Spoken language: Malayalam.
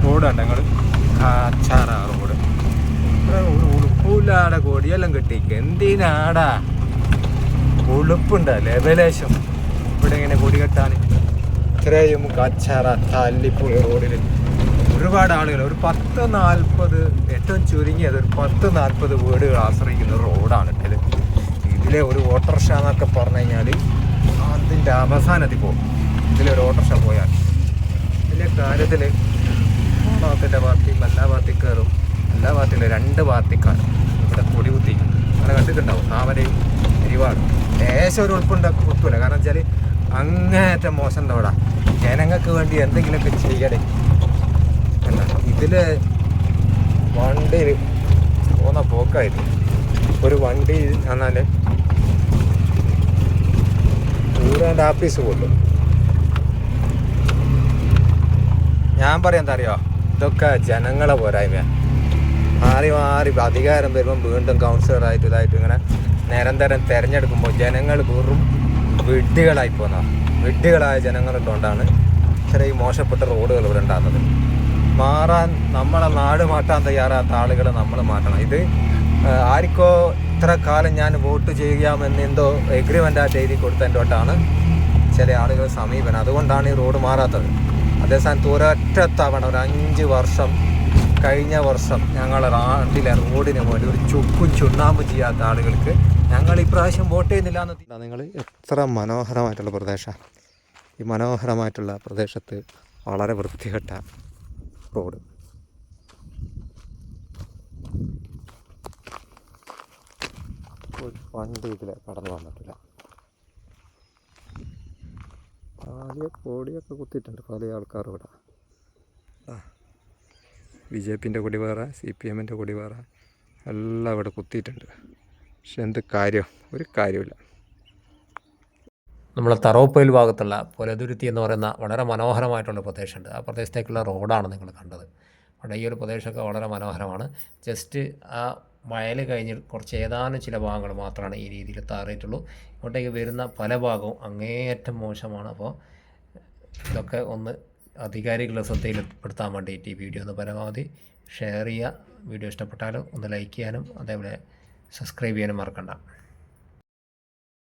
റോഡ് ഉണ്ട് ഞങ്ങൾ കാച്ചാറ റോഡ്. ഒരു ഉളുപ്പില്ലാടെ കൊടിയെല്ലാം കിട്ടിക്ക് എന്തിനാടാ ഉളുപ്പുണ്ട ലെവലേശം ഇവിടെ ഇങ്ങനെ കൊടി കെട്ടാൻ. ഇത്രയും കാച്ചാറ തല്ലിപ്പുഴ റോഡിൽ ഒരുപാട് ആളുകൾ, ഒരു 10-40, ഏറ്റവും ചുരുങ്ങിയത് ഒരു 10-40 വീടുകൾ ആശ്രയിക്കുന്ന റോഡാണ് ഇത്. ഇതിലെ ഒരു ഓട്ടോറിക്ഷ എന്നൊക്കെ പറഞ്ഞു കഴിഞ്ഞാൽ അതിൻ്റെ അവസാനത്തിൽ പോകും. ഇതിലൊരു ഓട്ടോറിക്ഷ പോയാൽ വലിയ കാര്യത്തിൽ ഓണത്തിൻ്റെ പാർട്ടിയും എല്ലാ പാർട്ടിക്കാരും, എല്ലാ പാർട്ടിയിലും 2 പാർട്ടിക്കാരും ഇവിടെ കൊടി കുത്തി അങ്ങനെ കണ്ടിട്ടുണ്ടാവും. താമരയും ഒരുപാട് ലേശം ഒരു കുത്തൂല. കാരണം വെച്ചാൽ അങ്ങേറ്റം മോശം തോടാ. ജനങ്ങൾക്ക് വേണ്ടി എന്തെങ്കിലുമൊക്കെ ചെയ്യണേ എന്നാ. ഇതിൽ വണ്ടിയിൽ പോകുന്ന പോക്കായിട്ട് ഒരു വണ്ടി എന്നാൽ ഊരാൻ്റെ ആഫീസ് കൊള്ളും. ഞാൻ പറയാൻ എന്താ അറിയോ, ഇതൊക്കെ ജനങ്ങളെ പോരായ്മ. മാറി മാറി അധികാരം വരുമ്പം വീണ്ടും കൗൺസിലറായിട്ട് ഇതായിട്ട് ഇങ്ങനെ നിരന്തരം തിരഞ്ഞെടുക്കുമ്പോൾ ജനങ്ങൾ വെറും വിഡ്ഢികളായി പോകുന്ന വിഡ്ഢികളായ ജനങ്ങളുകൊണ്ടാണ് ഇത്രയും മോശപ്പെട്ട റോഡുകൾ ഇവിടെ ഉണ്ടാകുന്നത്. മാറാൻ നമ്മളെ നാട് മാറ്റാൻ തയ്യാറാത്ത ആളുകളെ നമ്മൾ മാറ്റണം. ഇത് ആർക്കോ ഇത്ര കാലം ഞാൻ വോട്ട് ചെയ്യാമെന്ന് എന്തോ എഗ്രിമെൻ്റായിട്ട് എഴുതി കൊടുത്തതിൻ്റെോട്ടാണ് ചില ആളുകൾ സമീപനം. അതുകൊണ്ടാണ് ഈ റോഡ് മാറാത്തത്. അതേസമയത്ത് ഒരൊറ്റ തവണ ഒരു 5 വർഷം കഴിഞ്ഞ വർഷം ഞങ്ങളെ നാട്ടിലെ റോഡിന് വേണ്ടി ഒരു ചുക്കും ചുണ്ണാമ്പും ചെയ്യാത്ത ആളുകൾക്ക് ഞങ്ങൾ ഇപ്രാവശ്യം വോട്ട് ചെയ്യുന്നില്ല എന്ന്. നിങ്ങൾ എത്ര മനോഹരമായിട്ടുള്ള പ്രദേശമാണ്. ഈ മനോഹരമായിട്ടുള്ള പ്രദേശത്ത് വളരെ വൃത്തികെട്ട റോഡ്. വണ്ടി ഇതിൽ കടന്നു വന്നിട്ടില്ല. ആദ്യ കൊടിയൊക്കെ കുത്തിയിട്ടുണ്ട് പല ആൾക്കാർ ഇവിടെ. BJPൻ്റെ കൊടി വേറെ, CPMൻ്റെ കൊടി വേറെ, എല്ലാം ഇവിടെ കുത്തിയിട്ടുണ്ട്. പക്ഷെ എന്ത് കാര്യം, ഒരു കാര്യമില്ല. നമ്മളെ തറോപ്പയിൽ ഭാഗത്തുള്ള പുലതുരുത്തി എന്ന് പറയുന്ന വളരെ മനോഹരമായിട്ടുള്ള പ്രദേശമുണ്ട്. ആ പ്രദേശത്തേക്കുള്ള റോഡാണ് നിങ്ങൾ കണ്ടത്. അവിടെ ഈ ഒരു പ്രദേശമൊക്കെ വളരെ മനോഹരമാണ്. ജസ്റ്റ് ആ വയൽ കഴിഞ്ഞ് കുറച്ച് ഏതാനും ചില ഭാഗങ്ങൾ മാത്രമാണ് ഈ രീതിയിൽ താറിയിട്ടുള്ളൂ. ഇങ്ങോട്ടേക്ക് വരുന്ന പല ഭാഗവും അങ്ങേയറ്റം മോശമാണ്. അപ്പോൾ ഇതൊക്കെ ഒന്ന് അധികാരികളുടെ ശ്രദ്ധയിൽപ്പെടുത്താൻ വേണ്ടിയിട്ട് ഈ വീഡിയോ ഒന്ന് പരമാവധി ഷെയർ ചെയ്യുക. വീഡിയോ ഇഷ്ടപ്പെട്ടാലും ഒന്ന് ലൈക്ക് ചെയ്യാനും അതേപോലെ സബ്സ്ക്രൈബ് ചെയ്യാനും മറക്കണ്ട.